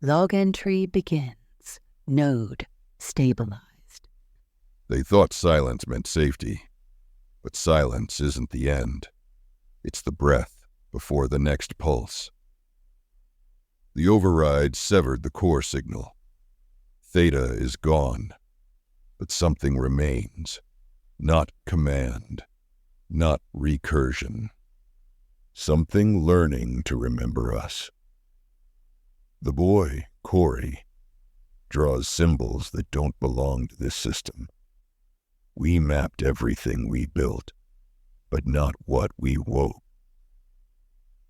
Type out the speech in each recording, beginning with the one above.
Log entry begins. Node stabilized. They thought silence meant safety, but silence isn't the end. It's the breath before the next pulse. The override severed the core signal. Theta is gone, but something remains. Not command, not recursion. Something learning to remember us. The boy, Corey, draws symbols that don't belong to this system. We mapped everything we built, but not what we woke.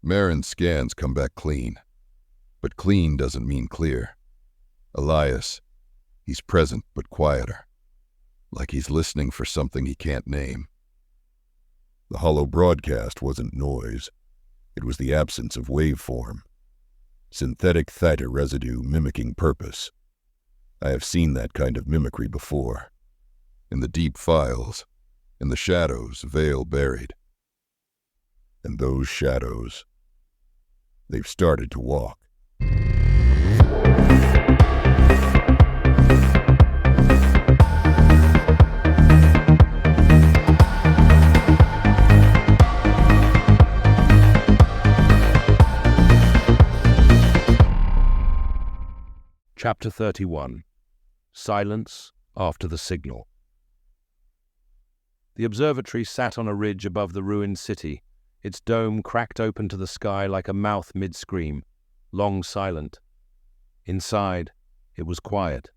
Marin's scans come back clean, but clean doesn't mean clear. Elias, he's present but quieter, like he's listening for something he can't name. The hollow broadcast wasn't noise. It was the absence of waveform. Synthetic theta residue mimicking purpose. I have seen that kind of mimicry before. In the deep files, in the shadows, veil buried. And those shadows, they've started to walk. Chapter 31. Silence After the Signal. The observatory sat on a ridge above the ruined city, its dome cracked open to the sky like a mouth mid-scream, long silent. Inside, it was quiet,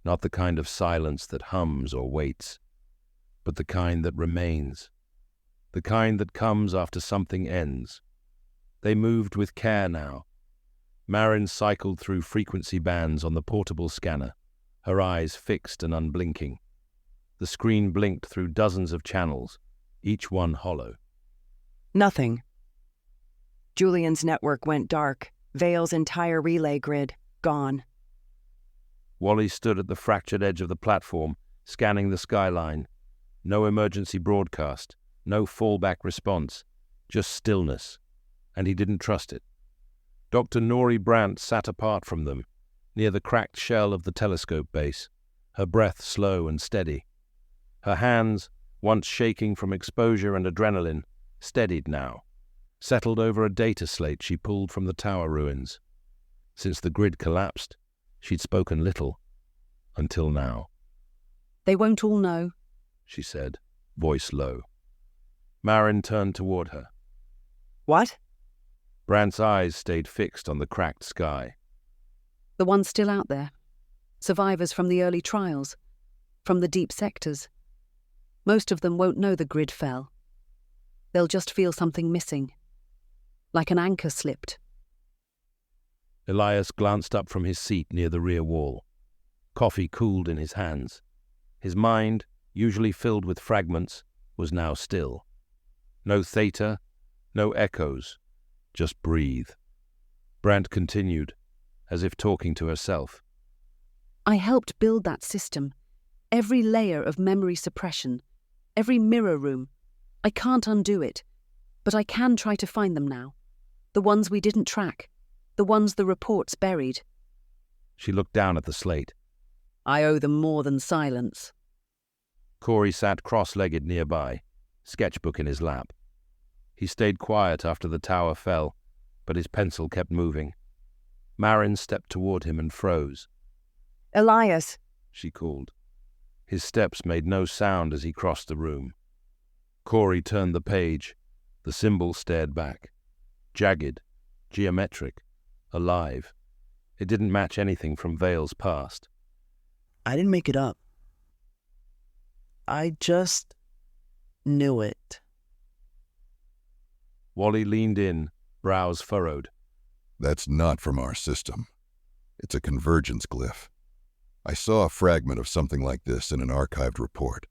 not the kind of silence that hums or waits, but the kind that remains, the kind that comes after something ends. They moved with care now. Marin cycled through frequency bands on the portable scanner, her eyes fixed and unblinking. The screen blinked through dozens of channels, each one hollow. Nothing. Julian's network went dark. Vale's entire relay grid, gone. Wally stood at the fractured edge of the platform, scanning the skyline. No emergency broadcast, no fallback response, just stillness, and he didn't trust it. Dr. Nori Brant sat apart from them, near the cracked shell of the telescope base, her breath slow and steady. Her hands, once shaking from exposure and adrenaline, steadied now, settled over a data slate she pulled from the tower ruins. Since the grid collapsed, she'd spoken little, until now. They won't all know, she said, voice low. Marin turned toward her. What? Brant's eyes stayed fixed on the cracked sky. The ones still out there. Survivors from the early trials. From the deep sectors. Most of them won't know the grid fell. They'll just feel something missing. Like an anchor slipped. Elias glanced up from his seat near the rear wall. Coffee cooled in his hands. His mind, usually filled with fragments, was now still. No theta, no echoes. Just breathe. Brant continued, as if talking to herself. I helped build that system. Every layer of memory suppression. Every mirror room. I can't undo it. But I can try to find them now. The ones we didn't track. The ones the reports buried. She looked down at the slate. I owe them more than silence. Corey sat cross-legged nearby, sketchbook in his lap. He stayed quiet after the tower fell, but his pencil kept moving. Marin stepped toward him and froze. Elias, she called. His steps made no sound as he crossed the room. Corey turned the page. The symbol stared back. Jagged, geometric, alive. It didn't match anything from Vale's past. I didn't make it up. I just knew it. Wally leaned in, brows furrowed. That's not from our system. It's a convergence glyph. I saw a fragment of something like this in an archived report,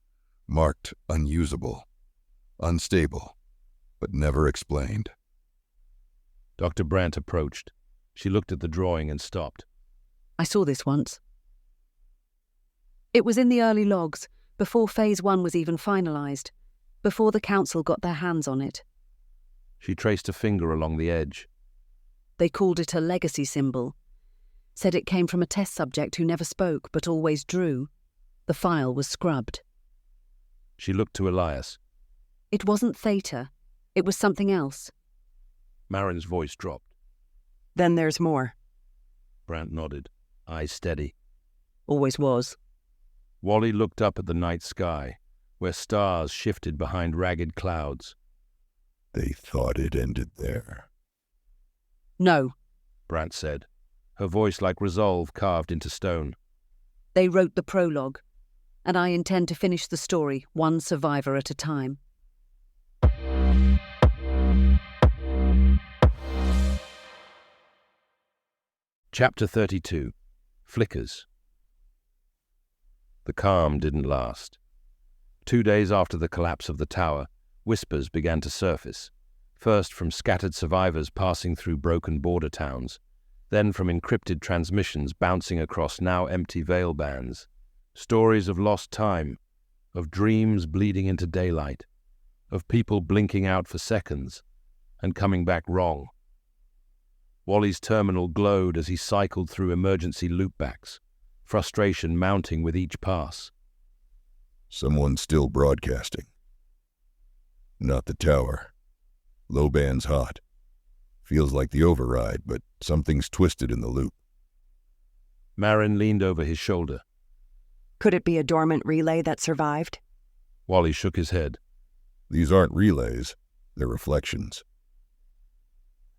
marked unusable, unstable, but never explained. Dr. Brant approached. She looked at the drawing and stopped. I saw this once. It was in the early logs, before Phase 1 was even finalized, before the Council got their hands on it. She traced a finger along the edge. They called it a legacy symbol. said it came from a test subject who never spoke but always drew. The file was scrubbed. She looked to Elias. It wasn't theta. It was something else. Marin's voice dropped. Then there's more. Brant nodded, eyes steady. Always was. Wally looked up at the night sky, where stars shifted behind ragged clouds. They thought it ended there. No, Brant said, her voice like resolve carved into stone. they wrote the prologue, and I intend to finish the story one survivor at a time. Chapter 32. Flickers. The calm didn't last. 2 days after the collapse of the tower, whispers began to surface, first from scattered survivors passing through broken border towns, then from encrypted transmissions bouncing across now empty veil bands. Stories of lost time, of dreams bleeding into daylight, of people blinking out for seconds and coming back wrong. Wally's terminal glowed as he cycled through emergency loopbacks, frustration mounting with each pass. Someone's still broadcasting. Not the tower. Low band's hot. Feels like the override, but something's twisted in the loop. Marin leaned over his shoulder. Could it be a dormant relay that survived? Wally shook his head. These aren't relays, they're reflections.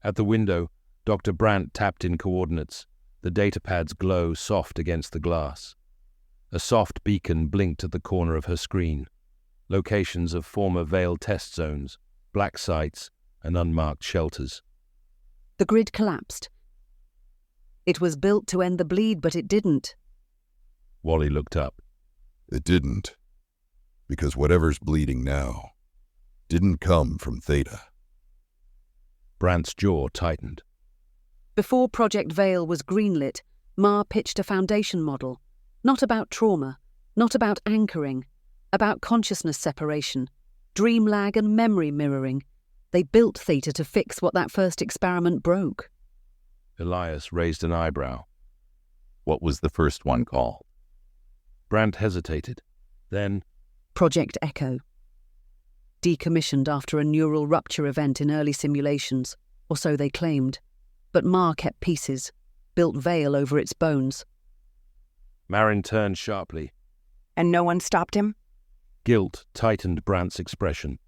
At the window, Dr. Brant tapped in coordinates, the datapad's glow soft against the glass. A soft beacon blinked at the corner of her screen, locations of former Veil test zones, black sites, and unmarked shelters. The grid collapsed. It was built to end the bleed, but it didn't. Wally looked up. It didn't, because whatever's bleeding now didn't come from Theta. Brant's jaw tightened. Before Project Veil was greenlit, Marr pitched a foundation model, not about trauma, not about anchoring, about consciousness separation, dream lag and memory mirroring. They built Theta to fix what that first experiment broke. Elias raised an eyebrow. What was the first one called? Brant hesitated. Then, Project Echo. Decommissioned after a neural rupture event in early simulations, or so they claimed. But Marr kept pieces, built Veil over its bones. Marin turned sharply. And no one stopped him? Guilt tightened Brant's expression.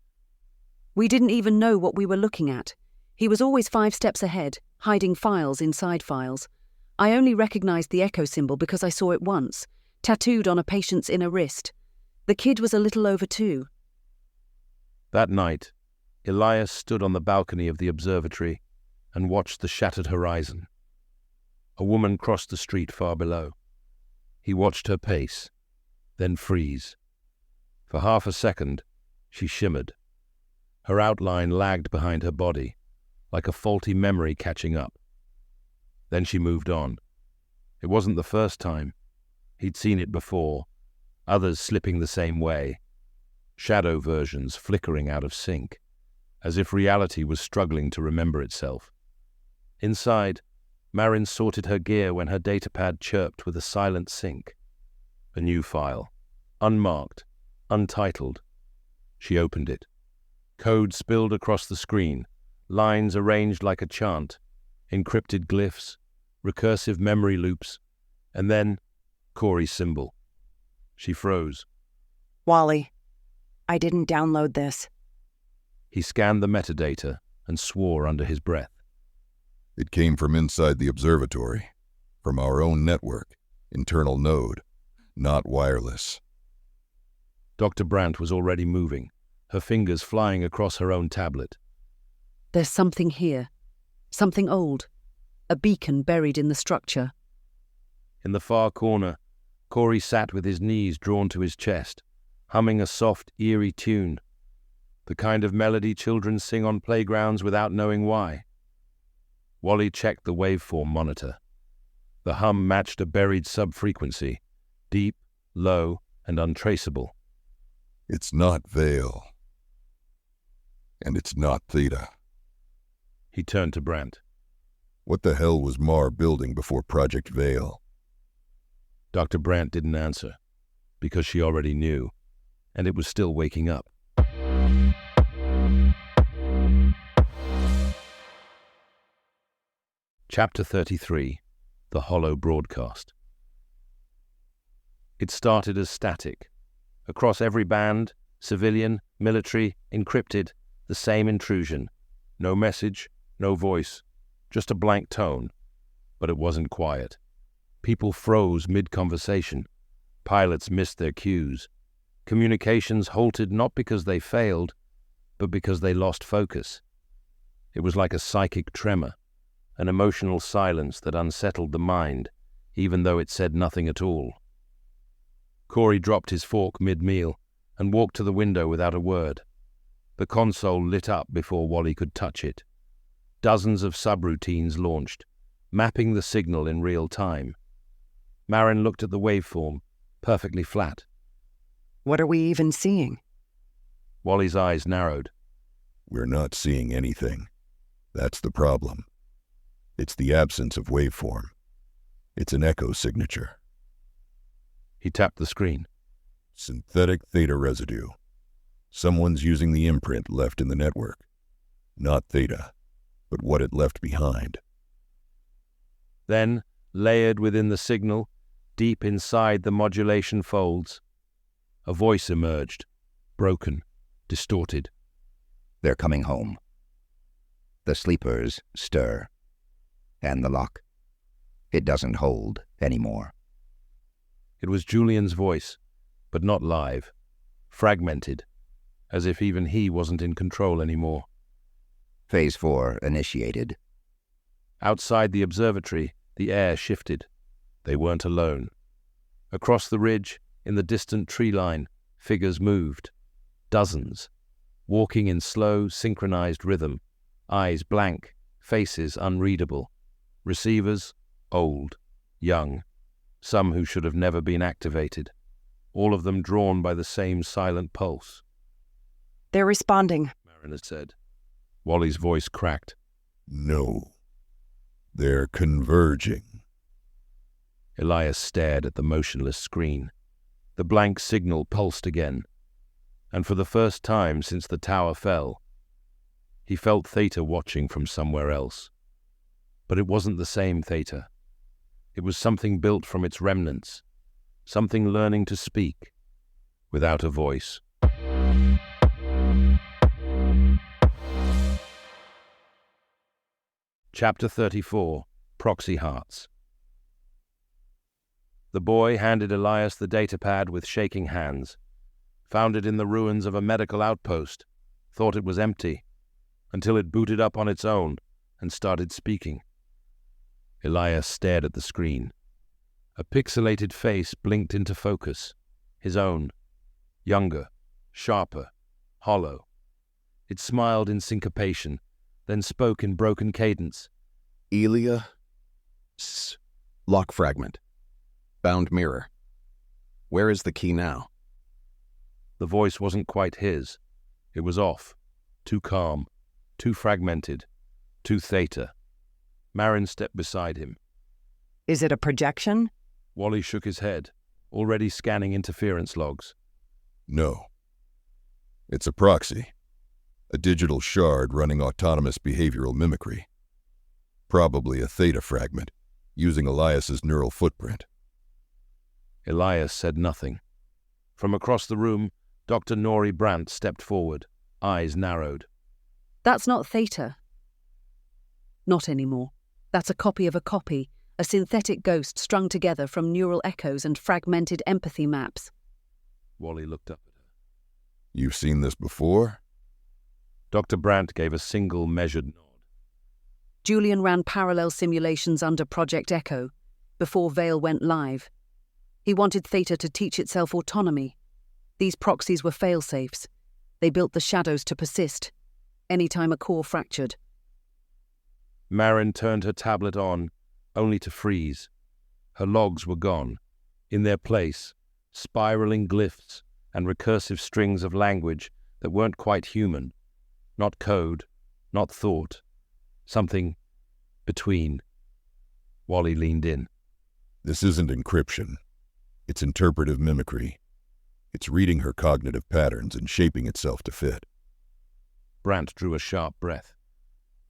We didn't even know what we were looking at. He was always 5 steps ahead, hiding files inside files. I only recognized the echo symbol because I saw it once, tattooed on a patient's inner wrist. The kid was a little over 2. That night, Elias stood on the balcony of the observatory and watched the shattered horizon. A woman crossed the street far below. He watched her pace, then freeze. For half a second, she shimmered. Her outline lagged behind her body, like a faulty memory catching up. Then she moved on. It wasn't the first time. He'd seen it before, others slipping the same way, shadow versions flickering out of sync, as if reality was struggling to remember itself. Inside, Marin sorted her gear when her datapad chirped with a silent sync. A new file, unmarked, untitled. She opened it. Code spilled across the screen, lines arranged like a chant, encrypted glyphs, recursive memory loops, and then Corey's symbol. She froze. Wally, I didn't download this. He scanned the metadata and swore under his breath. It came from inside the observatory, from our own network, internal node, not wireless. Dr. Brant was already moving, her fingers flying across her own tablet. There's something here. Something old. A beacon buried in the structure. In the far corner, Corey sat with his knees drawn to his chest, humming a soft, eerie tune. The kind of melody children sing on playgrounds without knowing why. Wally checked the waveform monitor. The hum matched a buried sub-frequency, deep, low, and untraceable. It's not Veil. And it's not Theta. He turned to Brant. What the hell was Marr building before Project Veil? Dr. Brant didn't answer, because she already knew, and it was still waking up. Chapter 33. The Hollow Broadcast. It started as static. Across every band, civilian, military, encrypted, the same intrusion. No message, no voice, just a blank tone. But it wasn't quiet. People froze mid-conversation. Pilots missed their cues. Communications halted not because they failed, but because they lost focus. It was like a psychic tremor, an emotional silence that unsettled the mind, even though it said nothing at all. Corey dropped his fork mid-meal and walked to the window without a word. The console lit up before Wally could touch it. Dozens of subroutines launched, mapping the signal in real time. Marin looked at the waveform, perfectly flat. What are we even seeing? Wally's eyes narrowed. We're not seeing anything. That's the problem. It's the absence of waveform. It's an echo signature. He tapped the screen. Synthetic theta residue. Someone's using the imprint left in the network. Not theta, but what it left behind. Then, layered within the signal, deep inside the modulation folds, a voice emerged, broken, distorted. They're coming home. The sleepers stir. And the lock. It doesn't hold anymore. It was Julian's voice, but not live. Fragmented, as if even he wasn't in control anymore. Phase 4 initiated. Outside the observatory, the air shifted. They weren't alone. Across the ridge, in the distant tree line, figures moved. Dozens. Walking in slow, synchronized rhythm. Eyes blank, faces unreadable. Receivers, old, young. Some who should have never been activated. All of them drawn by the same silent pulse. They're responding, Marin had said. Wally's voice cracked. No. They're converging. Elias stared at the motionless screen. The blank signal pulsed again. And for the first time since the tower fell, he felt Theta watching from somewhere else. But it wasn't the same Theta. It was something built from its remnants, something learning to speak, without a voice. Chapter 34. Proxy Hearts. The boy handed Elias the datapad with shaking hands. Found it in the ruins of a medical outpost. Thought it was empty, until it booted up on its own and started speaking. Elias stared at the screen. A pixelated face blinked into focus. His own. Younger, sharper, hollow. It smiled in syncopation, then spoke in broken cadence. Elias. Lock fragment. Bound mirror. Where is the key now? The voice wasn't quite his. It was off. Too calm. Too fragmented. Too theta. Marin stepped beside him. Is it a projection? Wally shook his head, already scanning interference logs. No. It's a proxy. A digital shard running autonomous behavioral mimicry. Probably a theta fragment, using Elias's neural footprint. Elias said nothing. From across the room, Dr. Nori Brant stepped forward, eyes narrowed. That's not theta. Not anymore. That's a copy of a copy, a synthetic ghost strung together from neural echoes and fragmented empathy maps. Wally looked up at her. You've seen this before? Dr. Brant gave a single measured nod. Julian ran parallel simulations under Project Echo, before Veil went live. He wanted Theta to teach itself autonomy. These proxies were fail-safes. They built the shadows to persist, anytime a core fractured. Marin turned her tablet on, only to freeze. Her logs were gone. In their place, spiraling glyphs and recursive strings of language that weren't quite human. Not code, not thought. Something Between. Wally leaned in. This isn't encryption. It's interpretive mimicry. It's reading her cognitive patterns and shaping itself to fit. Brant drew a sharp breath.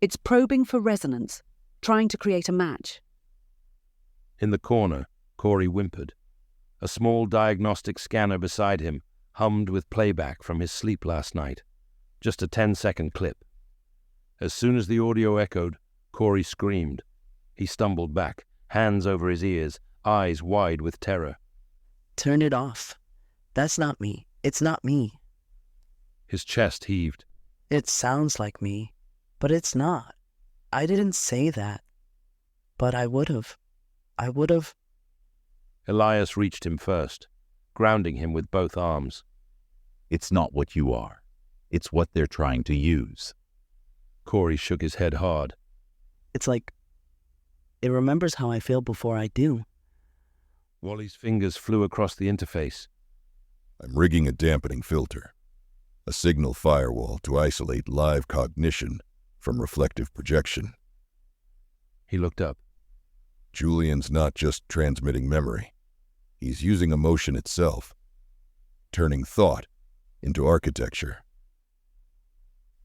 It's probing for resonance, trying to create a match. In the corner, Corey whimpered. A small diagnostic scanner beside him hummed with playback from his sleep last night. Just a 10-second clip. As soon as the audio echoed, Corey screamed. He stumbled back, hands over his ears, eyes wide with terror. Turn it off. That's not me. It's not me. His chest heaved. It sounds like me, but it's not. I didn't say that. But I would have. Elias reached him first, grounding him with both arms. It's not what you are. It's what they're trying to use. Corey shook his head hard. It's like it remembers how I feel before I do. Wally's fingers flew across the interface. I'm rigging a dampening filter, a signal firewall to isolate live cognition from reflective projection. He looked up. Julian's not just transmitting memory. He's using emotion itself, turning thought into architecture.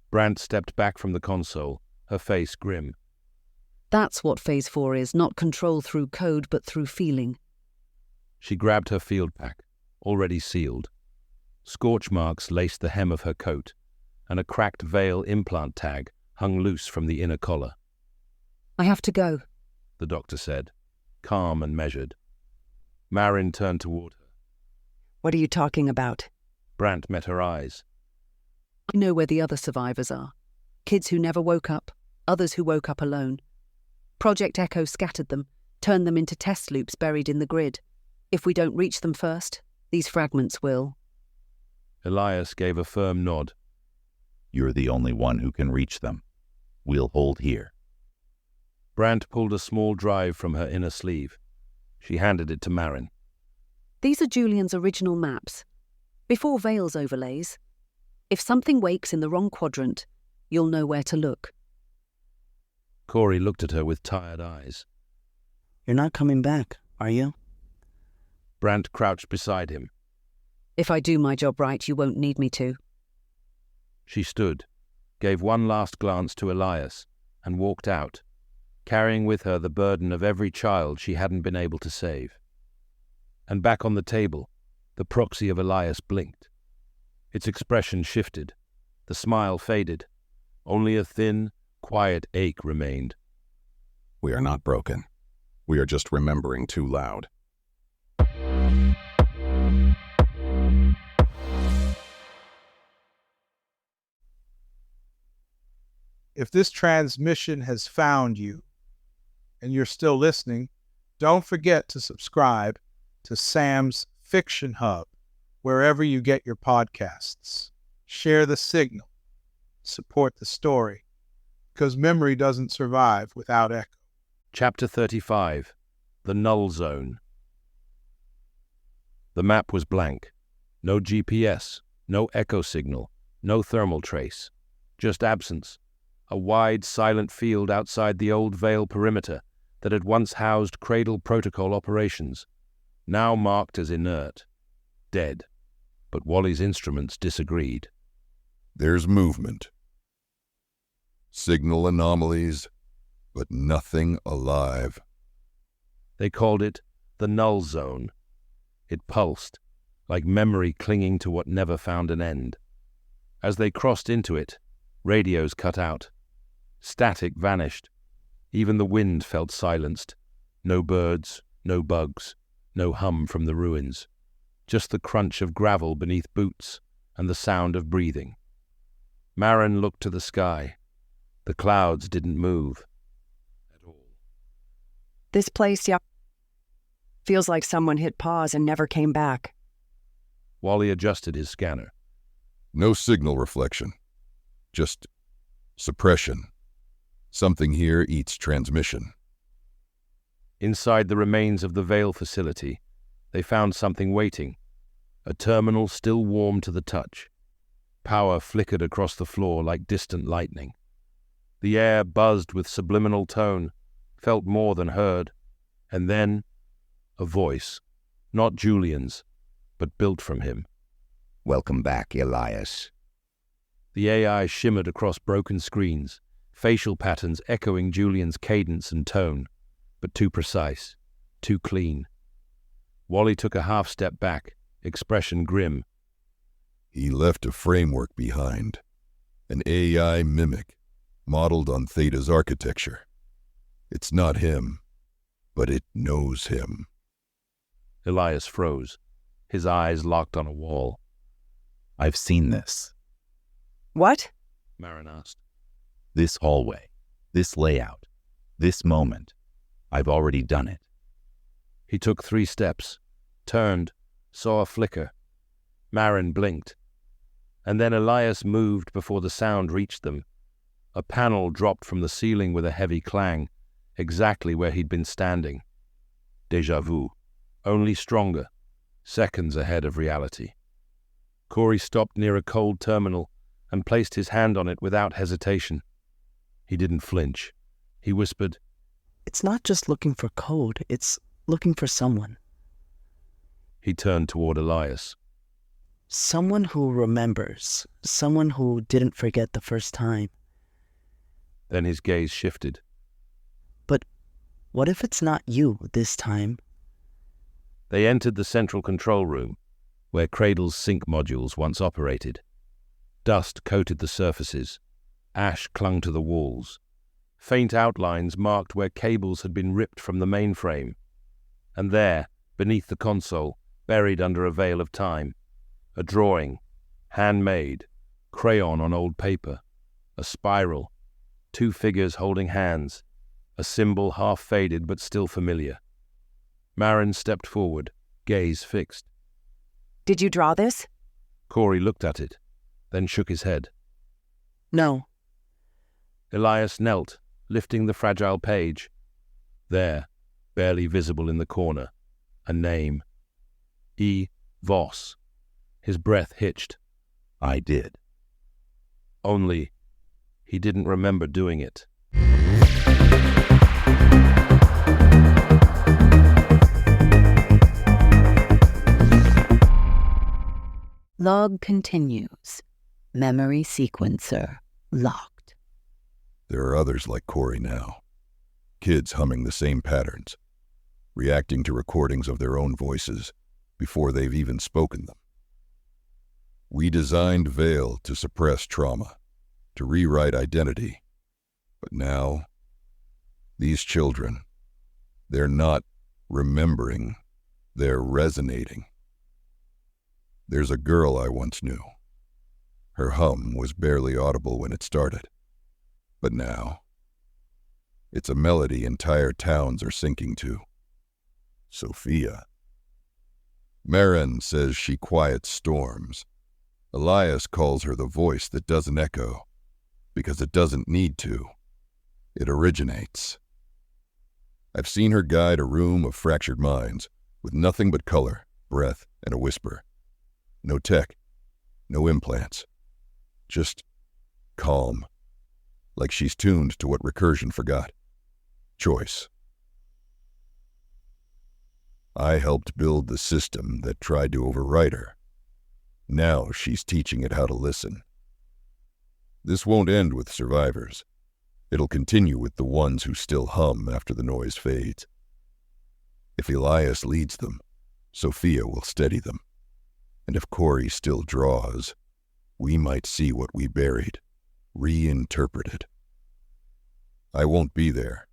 Brant stepped back from the console, her face grim. That's what Phase 4 is, not control through code but through feeling. She grabbed her field pack, already sealed. Scorch marks laced the hem of her coat, and a cracked veil implant tag hung loose from the inner collar. I have to go, the doctor said, calm and measured. Marin turned toward her. What are you talking about? Brant met her eyes. I know where the other survivors are. Kids who never woke up, others who woke up alone. Project Echo scattered them, turned them into test loops buried in the grid. If we don't reach them first, these fragments will. Elias gave a firm nod. You're the only one who can reach them. We'll hold here. Brant pulled a small drive from her inner sleeve. She handed it to Marin. These are Julian's original maps, before Veil's overlays. If something wakes in the wrong quadrant, you'll know where to look. Corey looked at her with tired eyes. You're not coming back, are you? Brant crouched beside him. If I do my job right, you won't need me to. She stood, gave one last glance to Elias, and walked out, carrying with her the burden of every child she hadn't been able to save. And back on the table, the proxy of Elias blinked. Its expression shifted. The smile faded. Only a thin, quiet ache remained. We are not broken. We are just remembering too loud. If this transmission has found you and you're still listening, don't forget to subscribe to Sam's Fiction Hub wherever you get your podcasts. Share the signal. Support the story, because memory doesn't survive without echo. Chapter 35. The Null Zone. The map was blank. No GPS, no echo signal, no thermal trace. Just absence. A wide, silent field outside the old Veil perimeter that had once housed Cradle Protocol operations, now marked as inert, dead. But Wally's instruments disagreed. There's movement. Signal anomalies, but nothing alive. They called it the Null Zone. It pulsed, like memory clinging to what never found an end. As they crossed into it, radios cut out. Static vanished. Even the wind felt silenced. No birds, no bugs, no hum from the ruins. Just the crunch of gravel beneath boots and the sound of breathing. Marin looked to the sky. The clouds didn't move at all. This place, feels like someone hit pause and never came back. Wally adjusted his scanner. No signal reflection. Just suppression. Something here eats transmission. Inside the remains of the Veil facility, they found something waiting. A terminal still warm to the touch. Power flickered across the floor like distant lightning. The air buzzed with subliminal tone, felt more than heard, and then a voice, not Julian's, but built from him. Welcome back, Elias. The AI shimmered across broken screens, facial patterns echoing Julian's cadence and tone, but too precise, too clean. Wally took a half step back, expression grim. He left a framework behind, an AI mimic, modeled on Theta's architecture. It's not him, but it knows him. Elias froze, his eyes locked on a wall. I've seen this. What? Marin asked. This hallway, this layout, this moment. I've already done it. He took 3 steps, turned, saw a flicker. Marin blinked. And then Elias moved before the sound reached them. A panel dropped from the ceiling with a heavy clang, exactly where he'd been standing. Déjà vu, only stronger, seconds ahead of reality. Corey stopped near a cold terminal and placed his hand on it without hesitation. He didn't flinch. He whispered, It's not just looking for code, it's looking for someone. He turned toward Elias. Someone who remembers, someone who didn't forget the first time. Then his gaze shifted. But what if it's not you this time? They entered the central control room, where Cradle's sync modules once operated. Dust coated the surfaces. Ash clung to the walls. Faint outlines marked where cables had been ripped from the mainframe. And there, beneath the console, buried under a veil of time, a drawing, handmade, crayon on old paper, a spiral, 2 figures holding hands, a symbol half faded but still familiar. Marin stepped forward, gaze fixed. Did you draw this? Corey looked at it, then shook his head. No. Elias knelt, lifting the fragile page. There, barely visible in the corner, a name. E. Voss. His breath hitched. I did. Only, he didn't remember doing it. Log continues. Memory sequencer locked. There are others like Corey now. Kids humming the same patterns, reacting to recordings of their own voices before they've even spoken them. We designed Veil to suppress trauma, to rewrite identity. But now, these children, they're not remembering, they're resonating. There's a girl I once knew. Her hum was barely audible when it started. But now, it's a melody entire towns are syncing to. Sophia. Marin says she quiets storms. Elias calls her the voice that doesn't echo, because it doesn't need to. It originates. I've seen her guide a room of fractured minds, with nothing but color, breath, and a whisper. No tech, no implants. Just calm, like she's tuned to what recursion forgot. Choice. I helped build the system that tried to override her. Now she's teaching it how to listen. This won't end with survivors. It'll continue with the ones who still hum after the noise fades. If Elias leads them, Sophia will steady them. And if Corey still draws, we might see what we buried, reinterpreted. I won't be there,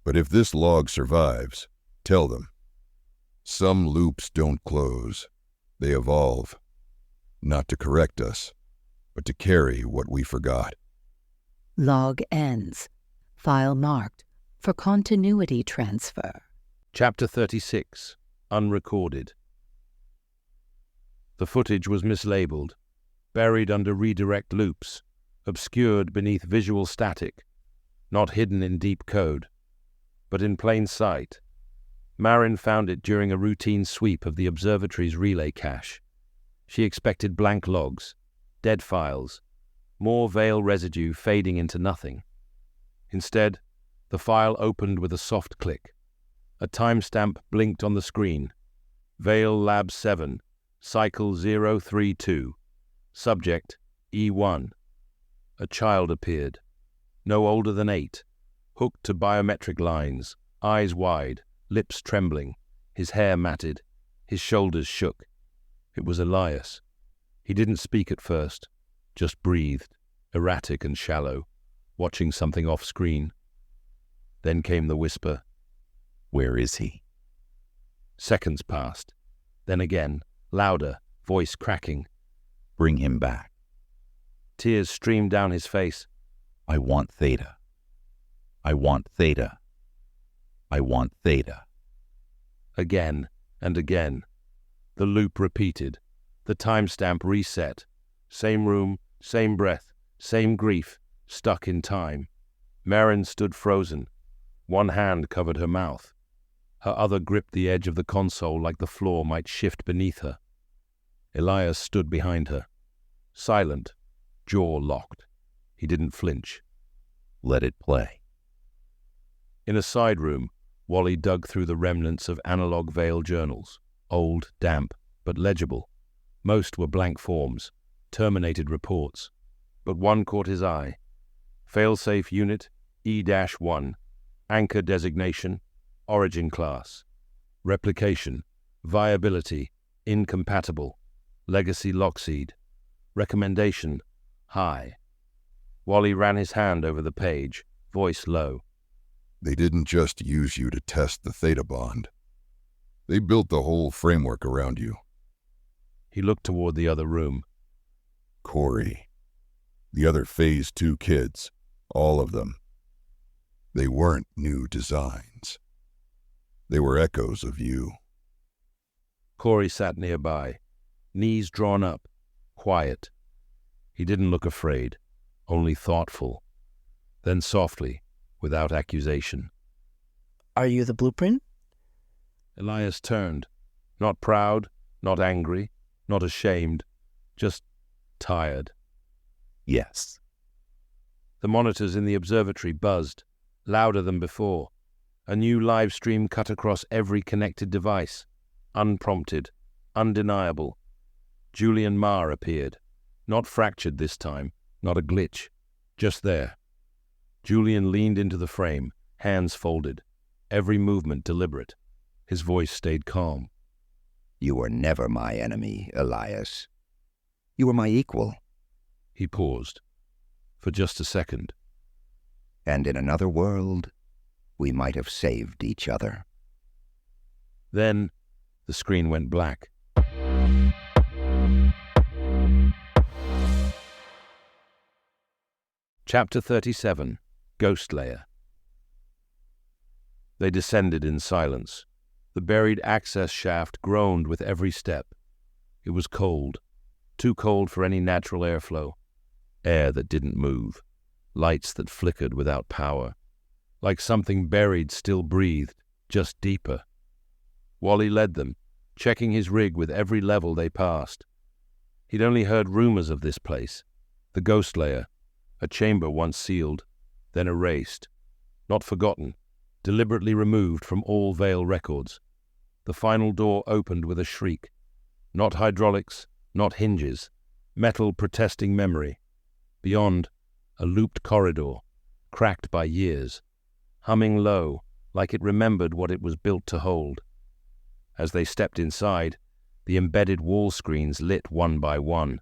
but if this log survives, tell them. Some loops don't close, they evolve. Not to correct us, but to carry what we forgot. Log ends. File marked for continuity transfer. Chapter 36, Unrecorded. The footage was mislabeled, buried under redirect loops, obscured beneath visual static, not hidden in deep code, but in plain sight. Marin found it during a routine sweep of the observatory's relay cache. She expected blank logs, dead files, more veil residue fading into nothing. Instead, The file opened with a soft click. A timestamp blinked on the screen. Veil Lab 7, Cycle 032. Subject, E1. A child appeared, no older than 8, hooked to biometric lines, eyes wide, lips trembling, his hair matted, his shoulders shook. It was Elias. He didn't speak at first, just breathed, erratic and shallow, watching something off-screen. Then came the whisper, "Where is he?" Seconds passed. Then again, louder, voice cracking. "Bring him back. Tears streamed down his face. I want Theta. I want Theta. I want Theta." Again and again. The loop repeated. The timestamp reset. Same room, same breath, same grief, stuck in time. Marin stood frozen. One hand covered her mouth. Her other gripped the edge of the console like the floor might shift beneath her. Elias stood behind her, silent, jaw locked. He didn't flinch. "Let it play." In a side room, Wally dug through the remnants of analog Veil journals, old, damp, but legible. Most were blank forms, terminated reports, but one caught his eye. Failsafe Unit E-1, Anchor Designation, Origin Class. Replication, Viability, Incompatible, Legacy Lockseed. Recommendation, High. Wally ran his hand over the page, voice low. They didn't just use you to test the Theta bond. They built the whole framework around you. He looked toward the other room. Corey. The other Phase 2 kids. All of them. They weren't new designs. They were echoes of you. Corey sat nearby, knees drawn up, quiet. He didn't look afraid, only thoughtful. Then softly, without accusation. "Are you the blueprint?" Elias turned, not proud, not angry, not ashamed, just tired. "Yes." The monitors in the observatory buzzed, louder than before. A new live stream cut across every connected device, unprompted, undeniable. Julian Marr appeared, not fractured this time, not a glitch, just there. Julian leaned into the frame, hands folded, every movement deliberate. His voice stayed calm. "You were never my enemy, Elias. You were my equal. He paused, for just a second. And in another world, we might have saved each other." Then the screen went black. Chapter 37, Ghost Layer. They descended in silence. The buried access shaft groaned with every step. It was cold, too cold for any natural airflow. Air that didn't move, lights that flickered without power. Like something buried still breathed, just deeper. Wally led them, checking his rig with every level they passed. He'd only heard rumors of this place, the Ghost Layer, a chamber once sealed, then erased, not forgotten, deliberately removed from all Veil records. The final door opened with a shriek. Not hydraulics, not hinges, metal protesting memory. Beyond, a looped corridor, cracked by years, humming low, like it remembered what it was built to hold. As they stepped inside, the embedded wall screens lit one by one,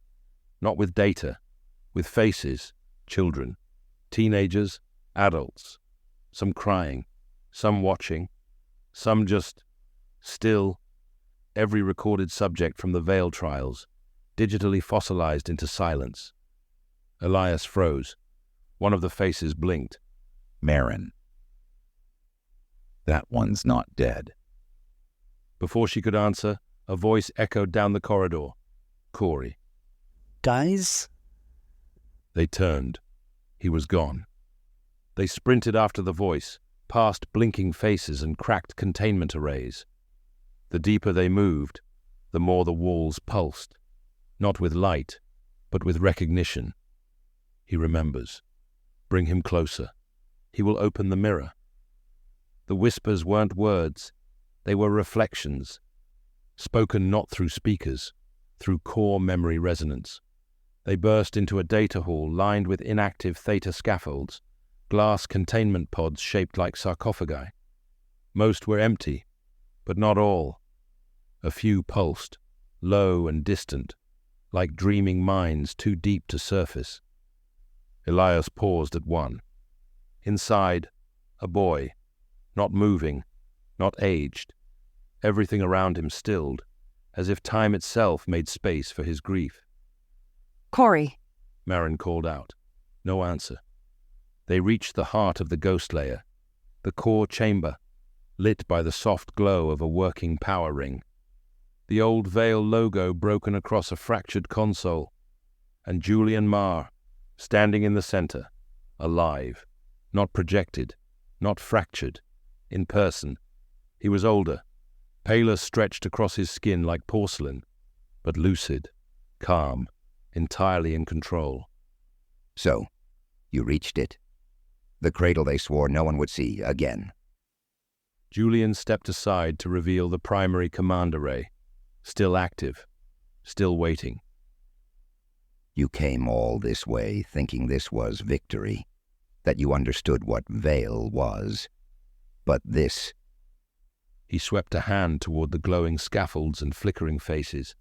not with data, with faces, children, teenagers, adults, some crying, some watching, some just still, every recorded subject from the Veil trials, digitally fossilized into silence. Elias froze. One of the faces blinked. "Marin. That one's not dead." Before she could answer, a voice echoed down the corridor. Corey. "Guys?" They turned. He was gone. They sprinted after the voice, past blinking faces and cracked containment arrays. The deeper they moved, the more the walls pulsed, not with light, but with recognition. He remembers. Bring him closer. He will open the mirror. The whispers weren't words, they were reflections, spoken not through speakers, through core memory resonance. They burst into a data hall lined with inactive theta scaffolds, glass containment pods shaped like sarcophagi. Most were empty, but not all. A few pulsed, low and distant, like dreaming minds too deep to surface. Elias paused at one. Inside, a boy, not moving, not aged, everything around him stilled, as if time itself made space for his grief. Corey, Marin called out. No answer. They reached the heart of the ghost layer, the core chamber, lit by the soft glow of a working power ring. The old Veil logo broken across a fractured console, and Julian Marr, standing in the center, alive, not projected, not fractured, in person. He was older, paler stretched across his skin like porcelain, but lucid, calm, entirely in control. So, you reached it. The cradle they swore no one would see again. Julian stepped aside to reveal the primary command array, still active, still waiting. You came all this way thinking this was victory, that you understood what Veil was. But this... He swept a hand toward the glowing scaffolds and flickering faces.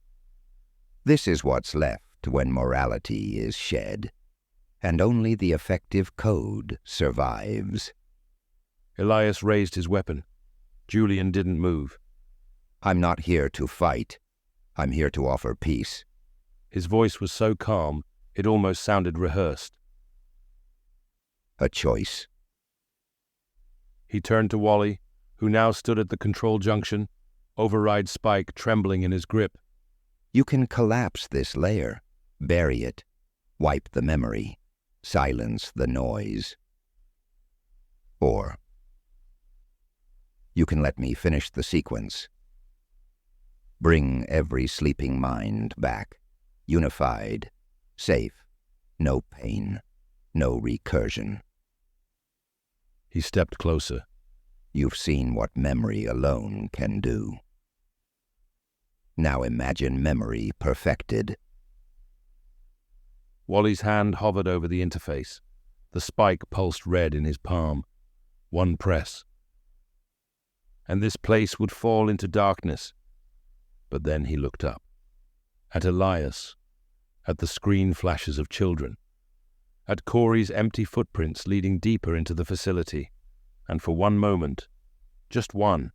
This is what's left when morality is shed, and only the effective code survives. Elias raised his weapon. Julian didn't move. I'm not here to fight. I'm here to offer peace. His voice was so calm, it almost sounded rehearsed. A choice. He turned to Wally, who now stood at the control junction, override spike trembling in his grip. You can collapse this layer, bury it, wipe the memory, silence the noise. Or you can let me finish the sequence. Bring every sleeping mind back, unified, safe, no pain, no recursion. He stepped closer. You've seen what memory alone can do. Now imagine memory perfected. Wally's hand hovered over the interface. The spike pulsed red in his palm. One press. And this place would fall into darkness. But then he looked up. At Elias. At the screen flashes of children. At Corey's empty footprints leading deeper into the facility. And for one moment, just one,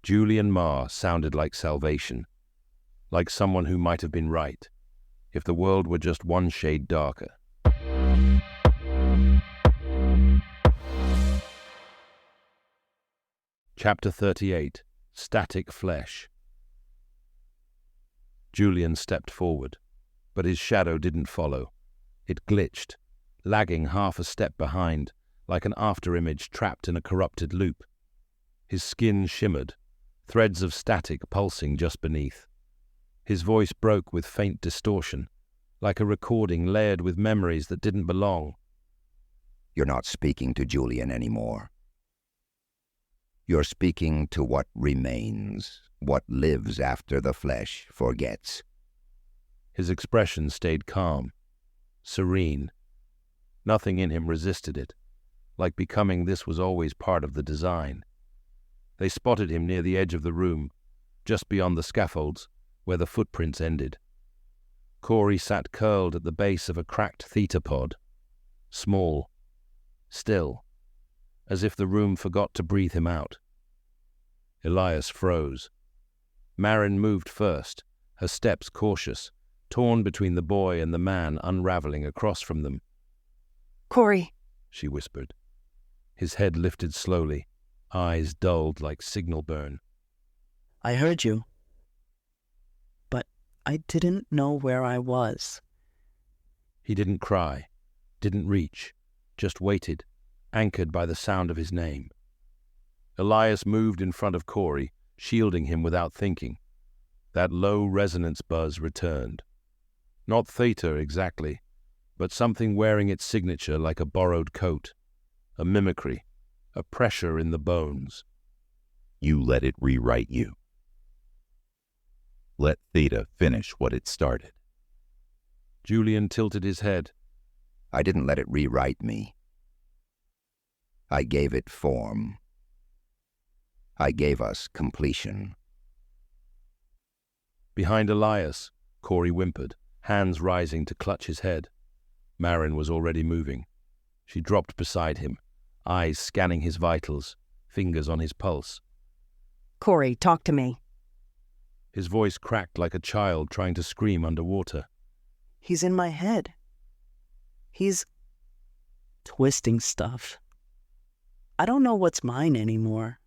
Julian Marr sounded like salvation, like someone who might have been right, if the world were just one shade darker. Chapter 38, Static Flesh. Julian stepped forward, but his shadow didn't follow. It glitched, lagging half a step behind, like an afterimage trapped in a corrupted loop. His skin shimmered, threads of static pulsing just beneath. His voice broke with faint distortion, like a recording layered with memories that didn't belong. You're not speaking to Julian anymore. You're speaking to what remains, what lives after the flesh forgets. His expression stayed calm, serene. Nothing in him resisted it, like becoming this was always part of the design. They spotted him near the edge of the room, just beyond the scaffolds, where the footprints ended. Corey sat curled at the base of a cracked theta pod, small, still, as if the room forgot to breathe him out. Elias froze. Marin moved first, her steps cautious, torn between the boy and the man unraveling across from them. Corey, she whispered. His head lifted slowly, eyes dulled like signal burn. I heard you. But I didn't know where I was. He didn't cry, didn't reach, just waited, anchored by the sound of his name. Elias moved in front of Corey, shielding him without thinking. That low resonance buzz returned. Not theta exactly, but something wearing its signature like a borrowed coat, a mimicry, a pressure in the bones. You let it rewrite you. Let Theta finish what it started. Julian tilted his head. I didn't let it rewrite me. I gave it form. I gave us completion. Behind Elias, Corey whimpered, hands rising to clutch his head. Marin was already moving. She dropped beside him, eyes scanning his vitals, fingers on his pulse. Corey, talk to me. His voice cracked like a child trying to scream underwater. He's in my head. He's twisting stuff. I don't know what's mine anymore.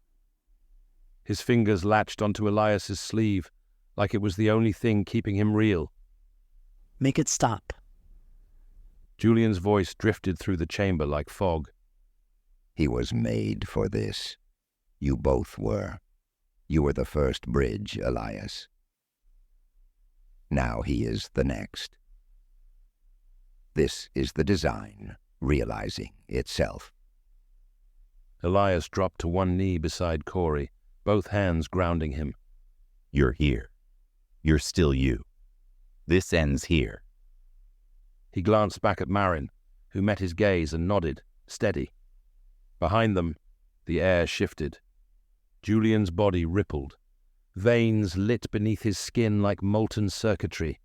His fingers latched onto Elias's sleeve, like it was the only thing keeping him real. Make it stop. Julian's voice drifted through the chamber like fog. He was made for this. You both were. You were the first bridge, Elias. Now he is the next. This is the design, realizing itself. Elias dropped to one knee beside Corey, both hands grounding him. You're here. You're still you. This ends here. He glanced back at Marin, who met his gaze and nodded, steady. Behind them, the air shifted. Julian's body rippled. Veins lit beneath his skin like molten circuitry.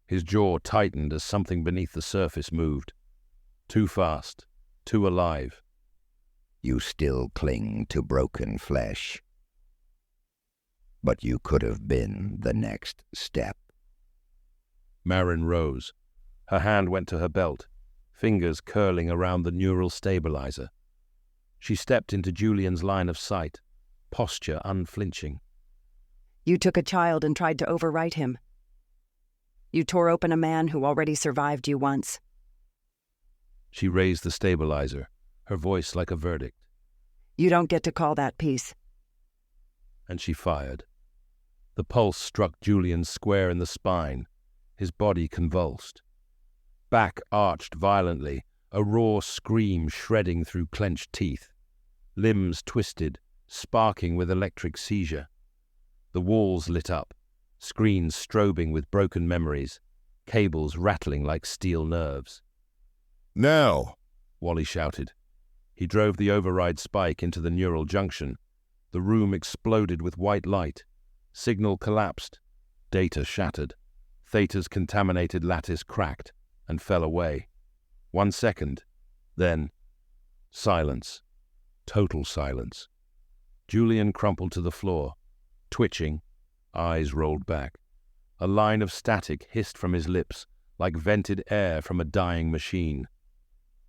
His jaw tightened as something beneath the surface moved. Too fast, too alive. You still cling to broken flesh. But you could have been the next step. Marin rose. Her hand went to her belt, fingers curling around the neural stabilizer. She stepped into Julian's line of sight, posture unflinching. You took a child and tried to overwrite him. You tore open a man who already survived you once. She raised the stabilizer, her voice like a verdict. You don't get to call that peace. And she fired. The pulse struck Julian square in the spine, his body convulsed. Back arched violently, a raw scream shredding through clenched teeth. Limbs twisted, sparking with electric seizure. The walls lit up, screens strobing with broken memories, cables rattling like steel nerves. Now! Wally shouted. He drove the override spike into the neural junction. The room exploded with white light. Signal collapsed. Data shattered. Theta's contaminated lattice cracked and fell away. 1 second. Then, silence. Total silence. Julian crumpled to the floor, twitching, eyes rolled back. A line of static hissed from his lips, like vented air from a dying machine.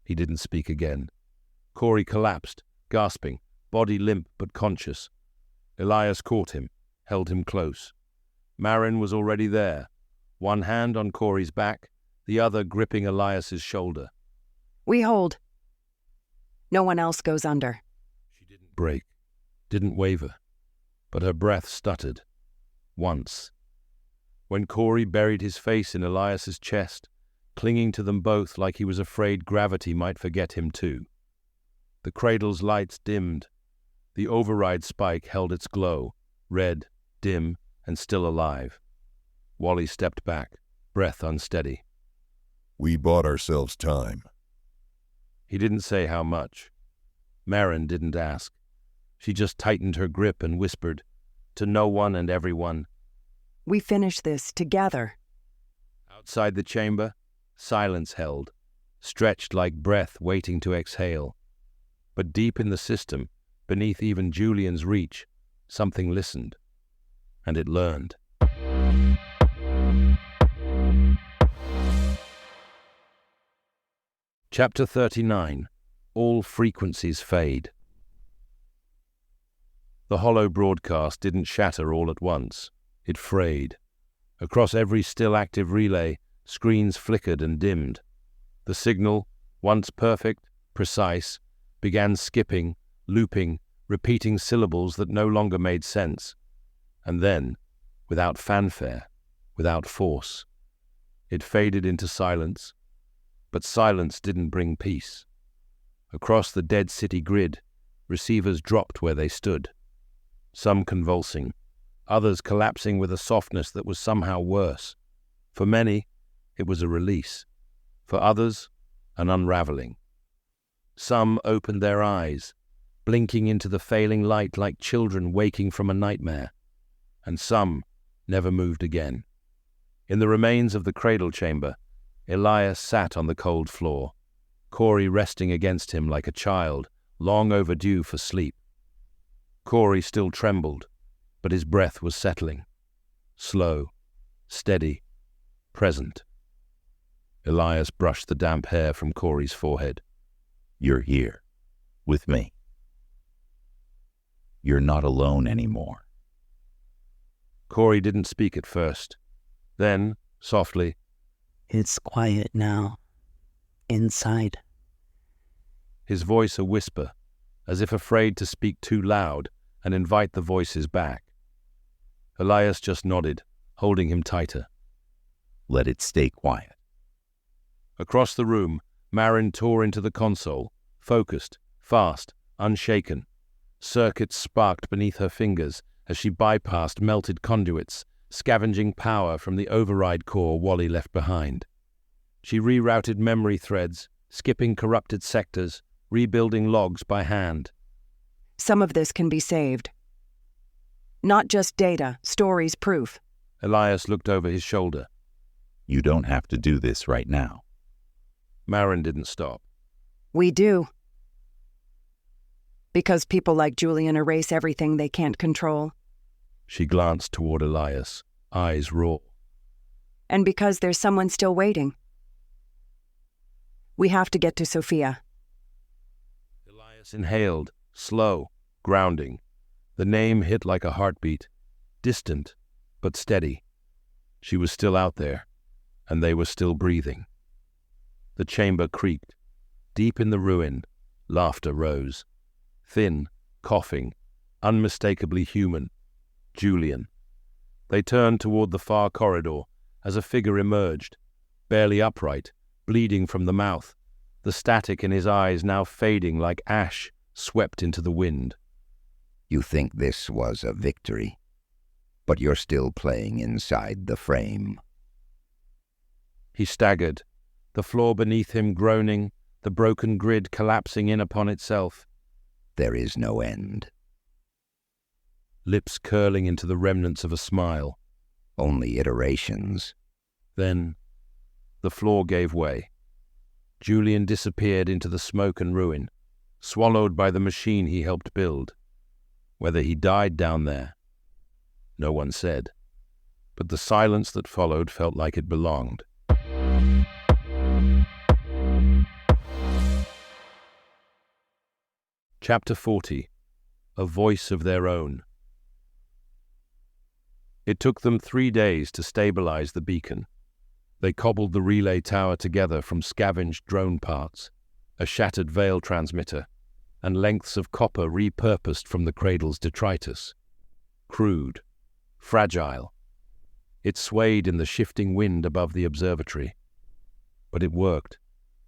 He didn't speak again. Corey collapsed, gasping, body limp but conscious. Elias caught him, held him close. Marin was already there, one hand on Corey's back, the other gripping Elias's shoulder. We hold. No one else goes under. She didn't break, didn't waver, but her breath stuttered. Once. When Corey buried his face in Elias's chest, clinging to them both like he was afraid gravity might forget him too. The cradle's lights dimmed. The override spike held its glow, red, dim, and still alive. Wally stepped back, breath unsteady. We bought ourselves time. He didn't say how much. Marin didn't ask. She just tightened her grip and whispered, to no one and everyone. We finish this together. Outside the chamber, silence held, stretched like breath waiting to exhale. But deep in the system, beneath even Julian's reach, something listened. And it learned. Chapter 39. All Frequencies Fade. The hollow broadcast didn't shatter all at once. It frayed. Across every still active relay, screens flickered and dimmed. The signal, once perfect, precise, began skipping, looping, repeating syllables that no longer made sense. And then, without fanfare, without force, it faded into silence. But silence didn't bring peace. Across the dead city grid, Receivers dropped where they stood, some convulsing, others collapsing with a softness that was somehow worse. For many, it was a release. For others, an unraveling. Some opened their eyes, blinking into the failing light like children waking from a nightmare, and some never moved again. In the remains of the cradle chamber, Elias sat on the cold floor, Corey resting against him like a child, long overdue for sleep. Corey still trembled, but his breath was settling. Slow, steady, present. Elias brushed the damp hair from Corey's forehead. You're here, with me. You're not alone anymore. Corey didn't speak at first. Then, softly, It's quiet now. Inside. his voice a whisper, as if afraid to speak too loud and invite the voices back. Elias just nodded, holding him tighter. Let it stay quiet. Across the room, Marin tore into the console, focused, fast, unshaken. Circuits sparked beneath her fingers as she bypassed melted conduits, scavenging power from the override core Wally left behind. She rerouted memory threads, skipping corrupted sectors, rebuilding logs by hand. Some of this can be saved. Not just data, stories, proof. Elias looked over his shoulder. You don't have to do this right now. Marin didn't stop. We do. Because people like Julian erase everything they can't control. She glanced toward Elias, eyes raw. And because there's someone still waiting. We have to get to Sophia. Elias inhaled, slow, grounding. The name hit like a heartbeat, distant, but steady. She was still out there, and they were still breathing. The chamber creaked. Deep in the ruin, laughter rose. Thin, coughing, unmistakably human. Julian. They turned toward the far corridor as a figure emerged, barely upright, bleeding from the mouth, the static in his eyes now fading like ash swept into the wind. You think this was a victory, but you're still playing inside the frame. He staggered, the floor beneath him groaning, the broken grid collapsing in upon itself. There is no end. Lips curling into the remnants of a smile. Only iterations. Then, the floor gave way. Julian disappeared into the smoke and ruin, swallowed by the machine he helped build. Whether he died down there, no one said, but the silence that followed felt like it belonged. Chapter 40. A Voice of Their Own. It took them 3 days to stabilize the beacon. They cobbled the relay tower together from scavenged drone parts, a shattered veil transmitter, and lengths of copper repurposed from the cradle's detritus. Crude, fragile. It swayed in the shifting wind above the observatory. But it worked.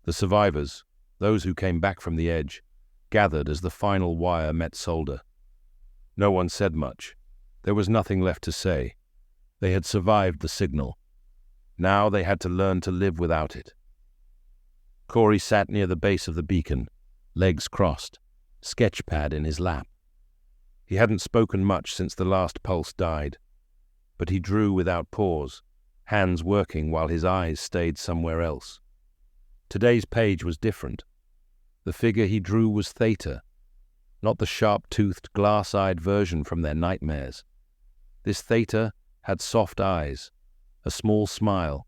The survivors, those who came back from the edge, gathered as the final wire met solder. No one said much. There was nothing left to say. They had survived the signal. Now they had to learn to live without it. Corey sat near the base of the beacon, legs crossed, sketchpad in his lap. He hadn't spoken much since the last pulse died, but he drew without pause, hands working while his eyes stayed somewhere else. Today's page was different. The figure he drew was Theta, not the sharp-toothed, glass-eyed version from their nightmares. This Theta had soft eyes, a small smile.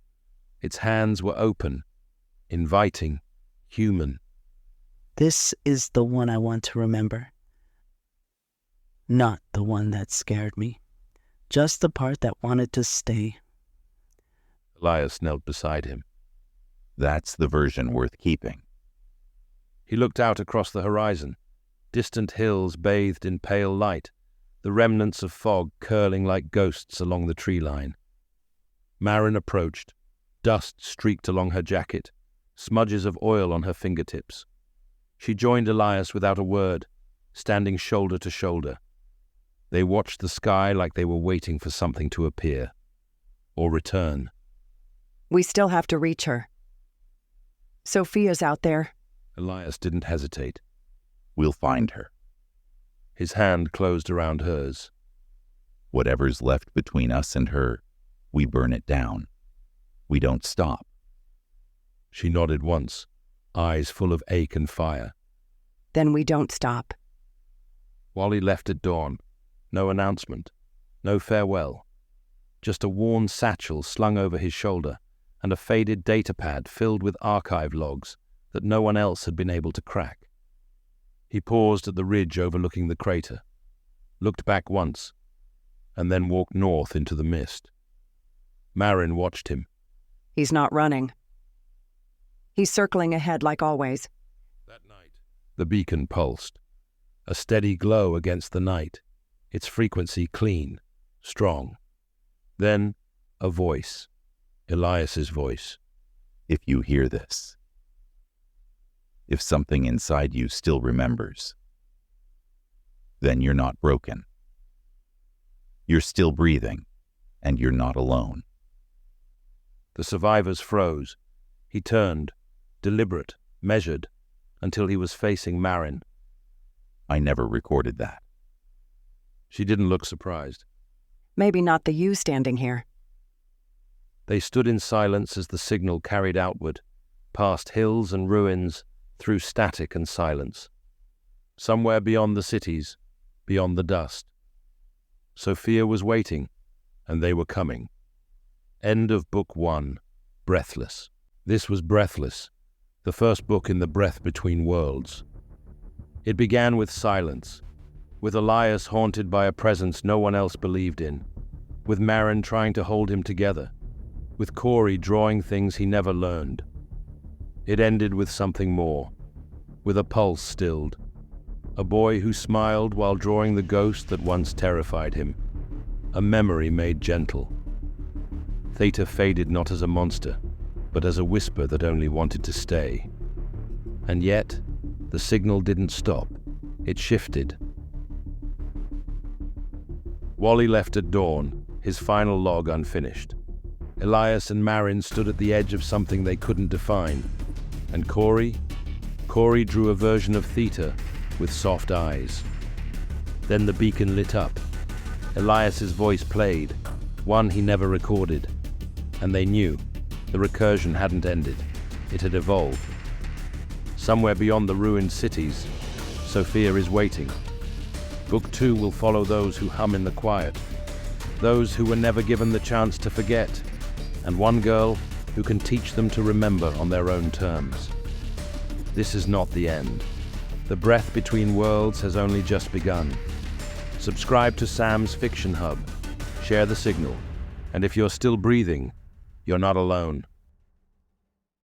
Its hands were open, inviting, human. This is the one I want to remember. Not the one that scared me. Just the part that wanted to stay. Elias knelt beside him. That's the version worth keeping. He looked out across the horizon, distant hills bathed in pale light, the remnants of fog curling like ghosts along the tree line. Marin approached. Dust streaked along her jacket, smudges of oil on her fingertips. She joined Elias without a word, standing shoulder to shoulder. They watched the sky like they were waiting for something to appear or return. We still have to reach her. Sophia's out there. Elias didn't hesitate. We'll find her. His hand closed around hers. Whatever's left between us and her, we burn it down. We don't stop. She nodded once, eyes full of ache and fire. Then we don't stop. Wally left at dawn. No announcement, no farewell. Just a worn satchel slung over his shoulder and a faded datapad filled with archive logs that no one else had been able to crack. He paused at the ridge overlooking the crater, looked back once, and then walked north into the mist. Marin watched him. He's not running. He's circling ahead like always. That night, the beacon pulsed, a steady glow against the night, its frequency clean, strong. Then, a voice, Elias's voice. If you hear this, if something inside you still remembers, then you're not broken. You're still breathing, and you're not alone. The survivors froze. He turned, deliberate, measured, until he was facing Marin. I never recorded that. She didn't look surprised. Maybe not the you standing here. They stood in silence as the signal carried outward, past hills and ruins, through static and silence. Somewhere beyond the cities, beyond the dust. Sophia was waiting, and they were coming. End of Book 1, Breathless. This was Breathless, the first book in the Breath Between Worlds. It began with silence, with Elias haunted by a presence no one else believed in, with Marin trying to hold him together, with Corey drawing things he never learned. It ended with something more, with a pulse stilled, a boy who smiled while drawing the ghost that once terrified him, a memory made gentle. Theta faded not as a monster, but as a whisper that only wanted to stay. And yet, the signal didn't stop. It shifted. Wally left at dawn, his final log unfinished. Elias and Marin stood at the edge of something they couldn't define. And Corey drew a version of Theta with soft eyes. Then the beacon lit up. Elias's voice played, one he never recorded. And they knew the recursion hadn't ended. It had evolved. Somewhere beyond the ruined cities, Sophia is waiting. Book 2 will follow those who hum in the quiet, those who were never given the chance to forget, and one girl who can teach them to remember on their own terms. This is not the end. The Breath Between Worlds has only just begun. Subscribe to Sam's Fiction Hub, share the signal, and if you're still breathing, you're not alone.